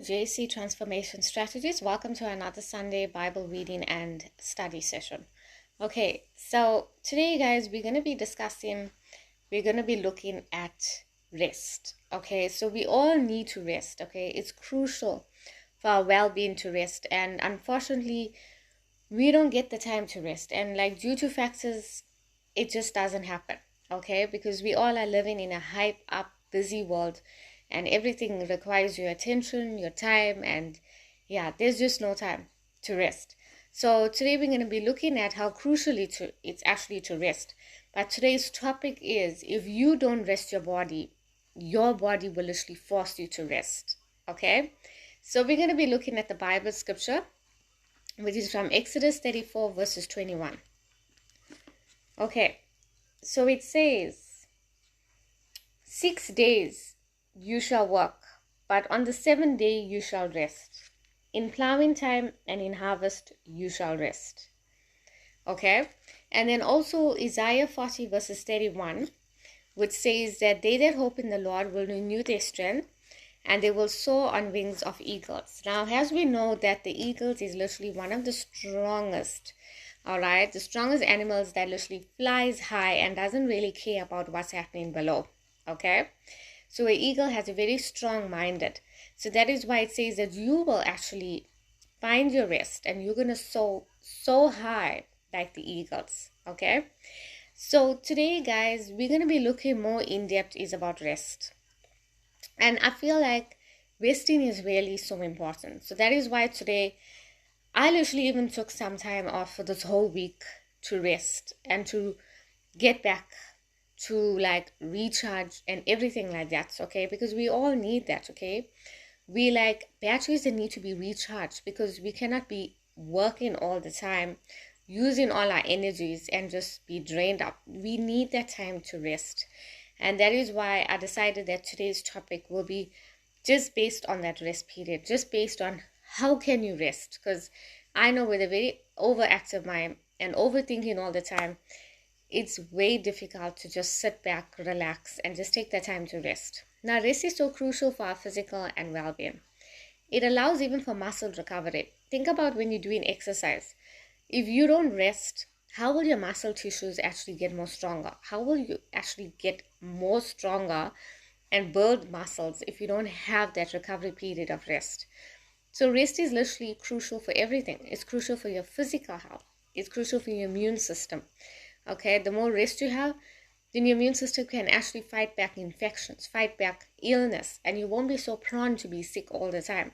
JesC Transformation Strategies. Welcome to another Sunday Bible reading and study session. Okay, so today, guys, we're going to be looking at rest. Okay, so we all need to rest. Okay, it's crucial for our well-being to rest, and unfortunately, we don't get the time to rest. And like due to factors, it just doesn't happen. Okay, because we all are living in a hype up, busy world, and everything requires your attention, your time, and yeah, there's just no time to rest. So today we're going to be looking at how crucial it's actually to rest. But today's topic is, if you don't rest your body will literally force you to rest. Okay, so we're going to be looking at the Bible scripture, which is from Exodus 34 verses 21. Okay, so it says, 6 days you shall work, but on the seventh day you shall rest. In plowing time and in harvest you shall rest. Okay, and then also Isaiah 40 verses 31, which says that they that hope in the Lord will renew their strength, and they will soar on wings of eagles. Now, as we know that the eagles is literally one of the strongest, the strongest animals that literally flies high and doesn't really care about what's happening below. Okay, so an eagle has a very strong minded. So that is why it says that you will actually find your rest and you're going to soar so high like the eagles. Okay, so today, guys, we're going to be looking more in depth is about rest. And I feel like resting is really so important. So that is why today I literally even took some time off for this whole week to rest and to get back to like recharge and everything like that. Okay, because we all need that. Okay, we like batteries that need to be recharged, because we cannot be working all the time, using all our energies and just be drained up. We need that time to rest. And that is why I decided that today's topic will be just based on that rest period, just based on how can you rest. Because I know with a very overactive mind and overthinking all the time, it's way difficult to just sit back, relax, and just take the time to rest. Now, rest is so crucial for our physical and well-being. It allows even for muscle recovery. Think about when you're doing exercise. If you don't rest, how will your muscle tissues actually get more stronger? How will you actually get more stronger and build muscles if you don't have that recovery period of rest? So rest is literally crucial for everything. It's crucial for your physical health. It's crucial for your immune system. Okay, the more rest you have, then your immune system can actually fight back infections, fight back illness, and you won't be so prone to be sick all the time.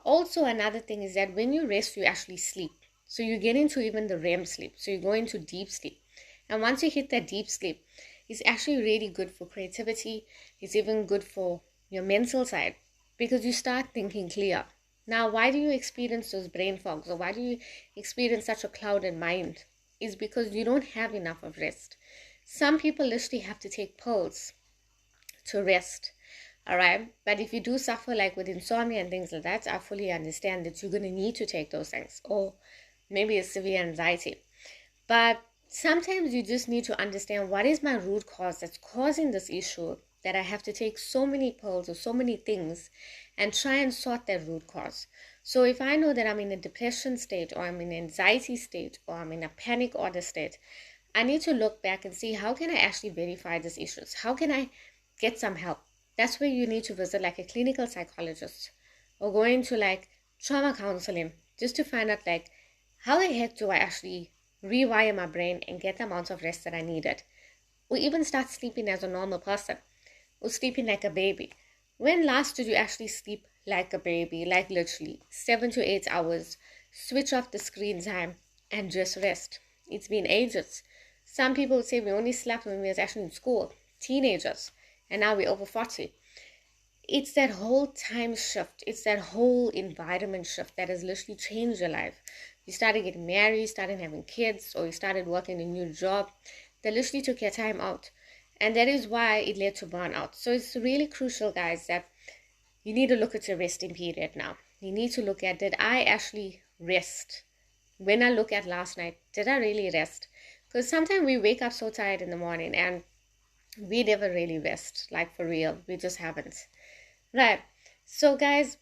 Also, another thing is that when you rest, you actually sleep. So you get into even the REM sleep. So you go into deep sleep. And once you hit that deep sleep, it's actually really good for creativity. It's even good for your mental side, because you start thinking clear. Now, why do you experience those brain fogs, or why do you experience such a clouded mind? Is because you don't have enough of rest. Some people literally have to take pills to rest. All right, but if you do suffer like with insomnia and things like that, I fully understand that you're going to need to take those things, or maybe a severe anxiety. But sometimes you just need to understand, what is my root cause that's causing this issue, that I have to take so many pills or so many things, and try and sort that root cause. So if I know that I'm in a depression state, or I'm in an anxiety state, or I'm in a panic order state, I need to look back and see, how can I actually verify these issues? How can I get some help? That's where you need to visit like a clinical psychologist, or go into like trauma counseling, just to find out like, how the heck do I actually rewire my brain and get the amount of rest that I needed? Or even start sleeping as a normal person, or sleeping like a baby. When last did you actually sleep like a baby, like literally 7 to 8 hours, switch off the screen time and just rest? It's been ages. Some people would say we only slept when we was actually in school, teenagers, and now we're over 40. It's that whole time shift. It's that whole environment shift that has literally changed your life. You started getting married, started having kids, or you started working a new job. That literally took your time out. And that is why it led to burnout. So it's really crucial, guys, that you need to look at your resting period now. You need to look at, did I actually rest? When I look at last night, did I really rest? Because sometimes we wake up so tired in the morning and we never really rest. Like for real, we just haven't. Right. So guys,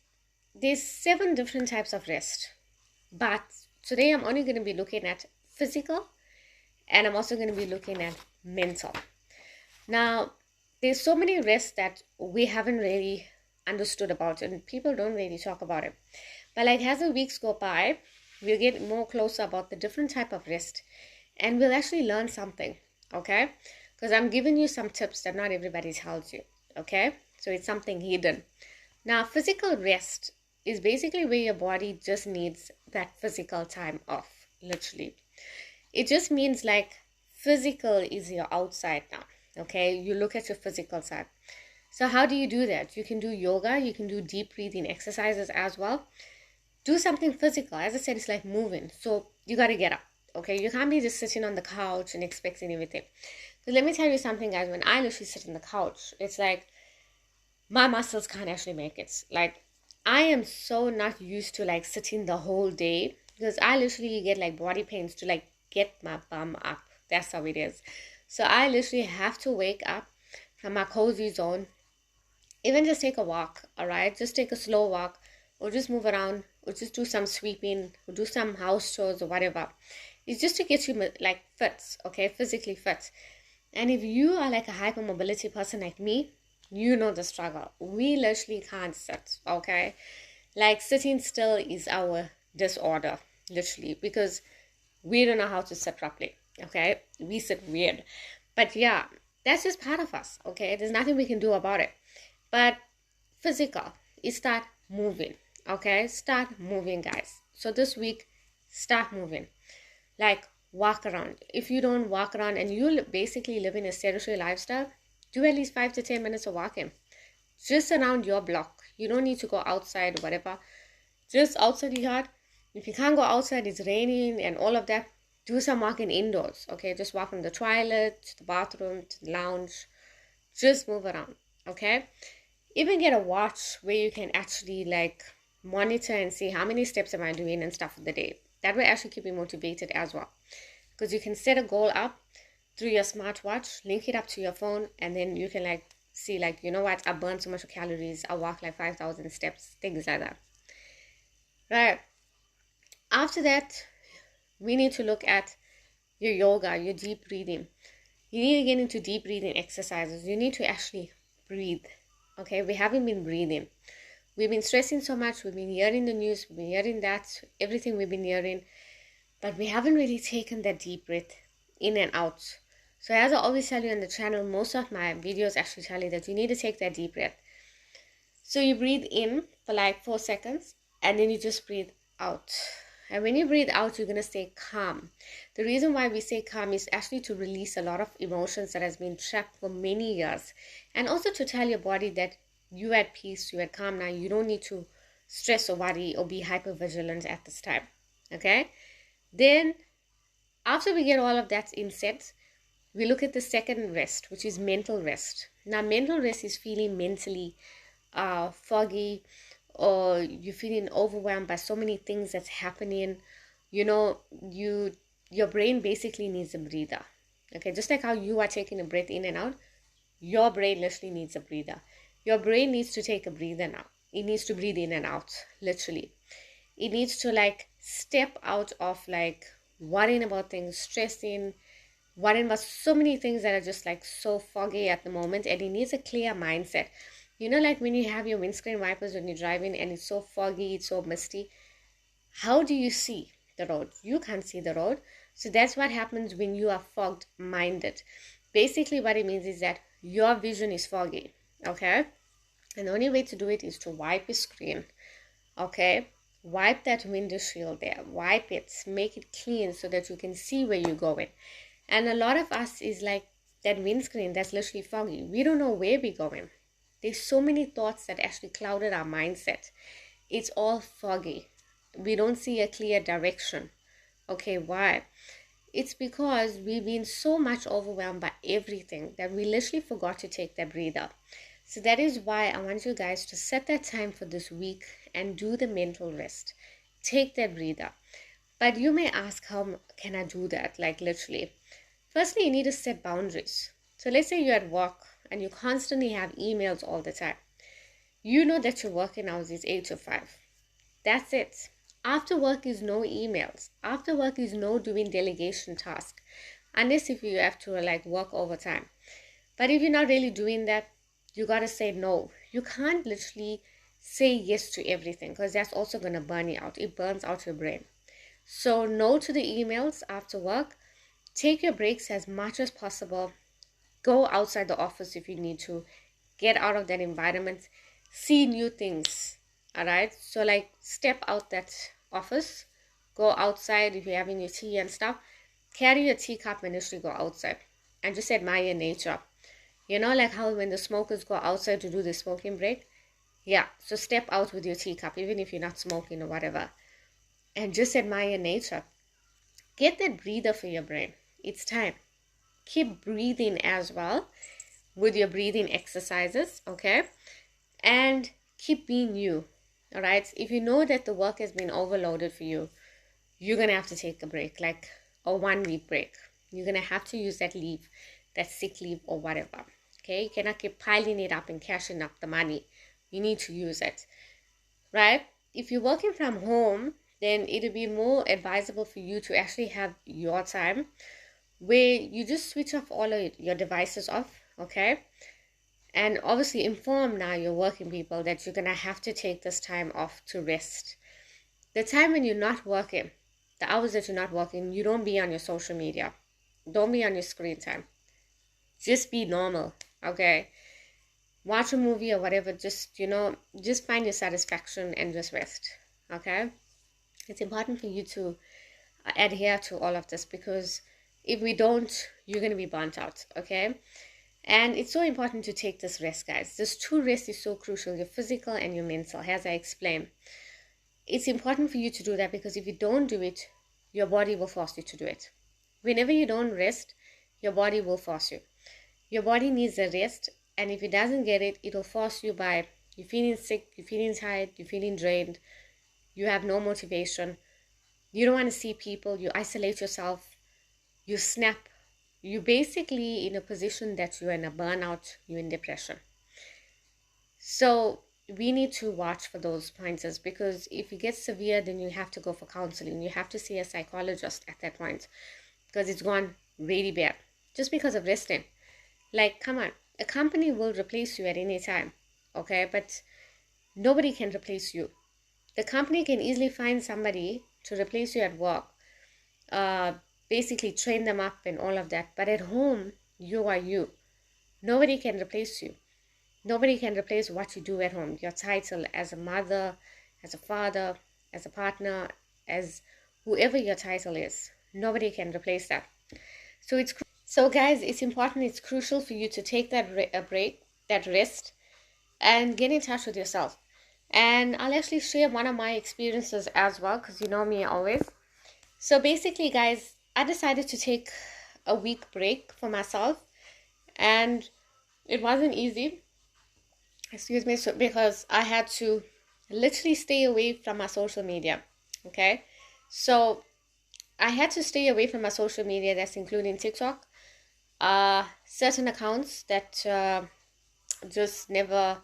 there's 7 different types of rest, but today I'm only going to be looking at physical, and I'm also going to be looking at mental. Now, there's so many rests that we haven't really understood about, and people don't really talk about it. But like as the weeks go by, we'll get more closer about the different type of rest, and we'll actually learn something, okay? Because I'm giving you some tips that not everybody tells you, okay? So it's something hidden. Now, physical rest is basically where your body just needs that physical time off, literally. It just means like physical is your outside now, okay? You look at your physical side. So how do you do that? You can do yoga, you can do deep breathing exercises as well. Do something physical. As I said, it's like moving. So you got to get up, okay? You can't be just sitting on the couch and expecting everything. So let me tell you something, guys. When I literally sit on the couch, it's like my muscles can't actually make it. Like, I am so not used to like sitting the whole day, because I literally get like body pains to like get my bum up. That's how it is. So I literally have to wake up from my cozy zone, even just take a walk, all right? Just take a slow walk, or just move around, or just do some sweeping, or do some house chores or whatever. It's just to get you like fit, okay? Physically fit. And if you are like a hypermobility person like me, you know the struggle. We literally can't sit, okay? Like sitting still is our disorder, literally, because we don't know how to sit properly, okay? We sit weird. But yeah, that's just part of us, okay? There's nothing we can do about it. But physical is start moving, okay? Start moving, guys. So this week, start moving. Like, walk around. If you don't walk around and you basically live in a sedentary lifestyle, do at least 5 to 10 minutes of walking. Just around your block. You don't need to go outside or whatever. Just outside the yard. If you can't go outside, it's raining and all of that, do some walking indoors, okay? Just walk from the toilet to the bathroom to the lounge. Just move around, okay? Even get a watch where you can actually like monitor and see how many steps am I doing and stuff for the day. That will actually keep you motivated as well, because you can set a goal up through your smartwatch, link it up to your phone, and then you can like see like, you know what, I burned so much calories, I walk like 5,000 steps, things like that. Right. After that, we need to look at your yoga, your deep breathing. You need to get into deep breathing exercises. You need to actually breathe. Okay, we haven't been breathing. We've been stressing so much. We've been hearing the news. We've been hearing that, everything we've been hearing. But we haven't really taken that deep breath in and out. So as I always tell you on the channel, most of my videos actually tell you that you need to take that deep breath. So you breathe in for like 4 seconds, and then you just breathe out. And when you breathe out, you're going to stay calm. The reason why we stay calm is actually to release a lot of emotions that has been trapped for many years. And also to tell your body that you're at peace, you're at calm now. You don't need to stress or worry or be hyper vigilant at this time. Okay? Then, after we get all of that in set, we look at the second rest, which is mental rest. Now, mental rest is feeling mentally foggy, or you're feeling overwhelmed by so many things that's happening. You know, your brain basically needs a breather. Okay, just like how you are taking a breath in and out, your brain literally needs a breather. Your brain needs to take a breather now. It needs to breathe in and out, literally. It needs to like step out of like worrying about things, stressing, worrying about so many things that are just like so foggy at the moment, and it needs a clear mindset. You know, like when you have your windscreen wipers when you're driving and it's so foggy, it's so misty, how do you see the road? You can't see the road. So that's what happens when you are fogged minded. Basically what it means is that your vision is foggy, okay? And the only way to do it is to wipe your screen, okay? Wipe that window shield there, wipe it, make it clean so that you can see where you're going. And a lot of us is like that windscreen that's literally foggy. We don't know where we're going. There's so many thoughts that actually clouded our mindset. It's all foggy. We don't see a clear direction. Okay, why? It's because we've been so much overwhelmed by everything that we literally forgot to take that breather. So that is why I want you guys to set that time for this week and do the mental rest. Take that breather. But you may ask, how can I do that? Like literally. Firstly, you need to set boundaries. So let's say you're at work and you constantly have emails all the time. You know that your working hours is 8 to 5. That's it. After work is no emails. After work is no doing delegation task. Unless if you have to like work overtime. But if you're not really doing that, you gotta say no. You can't literally say yes to everything because that's also gonna burn you out. It burns out your brain. So no to the emails after work. Take your breaks as much as possible. Go outside the office if you need to. Get out of that environment. See new things. Alright? So like step out that office. Go outside if you're having your tea and stuff. Carry your teacup and literally go outside. And just admire nature. You know, like how when the smokers go outside to do the smoking break? Yeah, so step out with your teacup, even if you're not smoking or whatever. And just admire nature. Get that breather for your brain. It's time. Keep breathing as well with your breathing exercises, okay? And keep being you, all right? If you know that the work has been overloaded for you, you're going to have to take a break, like a 1 week break. You're going to have to use that leave, that sick leave or whatever, okay? You cannot keep piling it up and cashing up the money. You need to use it, right? If you're working from home, then it'll be more advisable for you to actually have your time where you just switch off all of your devices off, okay? And obviously inform now your working people that you're going to have to take this time off to rest. The time when you're not working, the hours that you're not working, you don't be on your social media. Don't be on your screen time. Just be normal, okay? Watch a movie or whatever, just find your satisfaction and just rest, okay? It's important for you to adhere to all of this because if we don't, you're going to be burnt out, okay? And it's so important to take this rest, guys. This true rest is so crucial, your physical and your mental, as I explained. It's important for you to do that because if you don't do it, your body will force you to do it. Whenever you don't rest, your body will force you. Your body needs a rest, and if it doesn't get it, it'll force you by you feeling sick, you're feeling tired, you're feeling drained, you have no motivation, you don't want to see people, you isolate yourself, you snap. You're basically in a position that you're in a burnout, you're in depression. So we need to watch for those pointers because if it gets severe, then you have to go for counseling. You have to see a psychologist at that point because it's gone really bad just because of resting. Like, come on, a company will replace you at any time, okay? But nobody can replace you. The company can easily find somebody to replace you at work. Basically train them up and all of that. But at home, you are you. Nobody can replace you. Nobody can replace what you do at home. Your title as a mother, as a father, as a partner, as whoever your title is. Nobody can replace that. So guys, it's important, it's crucial for you to take that a break, that rest, and get in touch with yourself. And I'll actually share one of my experiences as well because you know me always. So basically, guys, I decided to take a week break for myself, and it wasn't easy. So because I had to literally stay away from my social media. Okay, so I had to stay away from my social media. That's including TikTok, certain accounts that just never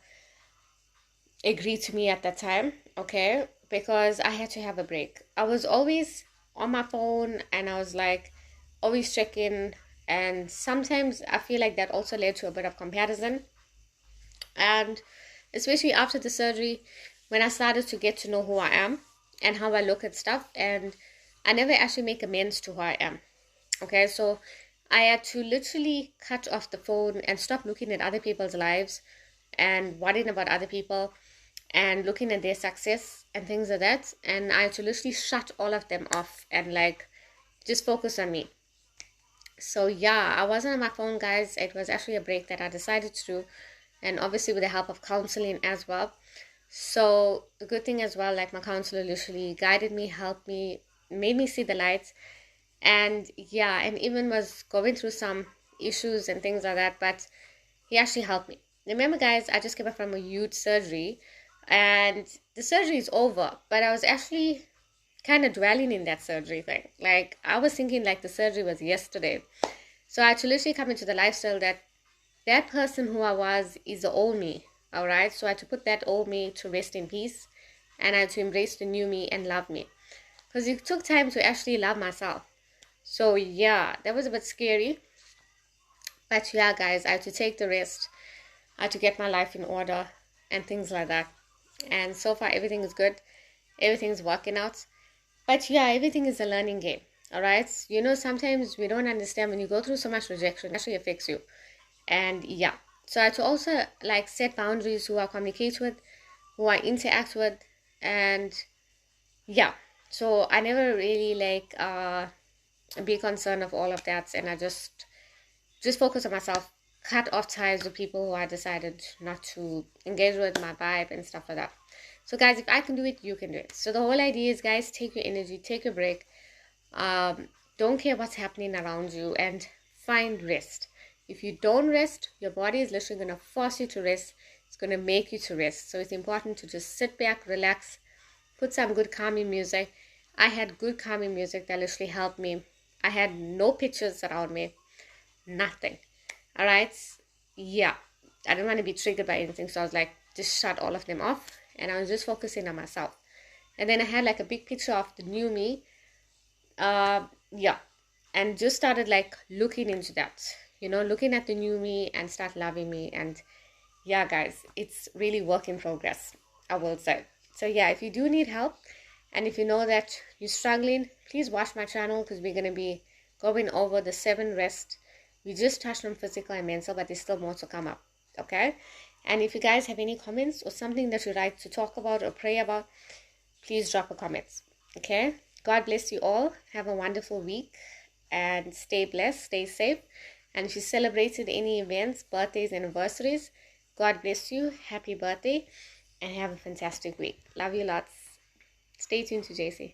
agreed to me at that time. Okay, because I had to have a break. I was always on my phone and I was like always checking, and sometimes I feel like that also led to a bit of comparison. And especially after the surgery, when I started to get to know who I am and how I look at stuff, and I never actually make amends to who I am. Okay, so I had to literally cut off the phone and stop looking at other people's lives and worrying about other people and looking at their success and things like that. And I had to literally shut all of them off and like just focus on me. So yeah, I wasn't on my phone, guys. It was actually a break that I decided to do, and obviously with the help of counseling as well. So the good thing as well, like my counselor literally guided me, helped me, made me see the lights, and yeah, and even was going through some issues and things like that, but he actually helped me. Remember, guys, I just came back from a huge surgery, and the surgery is over, but I was actually kind of dwelling in that surgery thing. Like, I was thinking like the surgery was yesterday. So I had to literally come into the lifestyle that that person who I was is the old me, all right? So I had to put that old me to rest in peace and I had to embrace the new me and love me. Because it took time to actually love myself. So yeah, that was a bit scary. But yeah, guys, I had to take the rest. I had to get my life in order and things like that. And so far, everything is good. Everything's working out. But yeah, everything is a learning game. All right. You know, sometimes we don't understand when you go through so much rejection, it actually affects you. And yeah. So I had to also like set boundaries who I communicate with, who I interact with, and yeah. So I never really like be concerned of all of that, and I just focus on myself, cut off ties with people who I decided not to engage with, my vibe and stuff like that. So guys, if I can do it, you can do it. So the whole idea is, guys, take your energy, take a break, don't care what's happening around you, and find rest. If you don't rest, your body is literally going to force you to rest. It's going to make you to rest. So it's important to just sit back, relax, put some good calming music. I had good calming music that literally helped me. I had no pictures around me, nothing. All right. Yeah, I didn't want to be triggered by anything, so I was like, just shut all of them off, and I was just focusing on myself. And then I had like a big picture of the new me, yeah, and just started like looking into that, you know, looking at the new me and start loving me. And yeah, guys, it's really work in progress, I will say. So yeah, if you do need help, and if you know that you're struggling, please watch my channel, because we're going to be going over the 7 rest. We just touched on physical and mental, but there's still more to come up. Okay. And if you guys have any comments or something that you'd like to talk about or pray about, please drop a comment. Okay. God bless you all. Have a wonderful week and stay blessed, stay safe. And if you celebrated any events, birthdays, anniversaries, God bless you. Happy birthday and have a fantastic week. Love you lots. Stay tuned to JesC.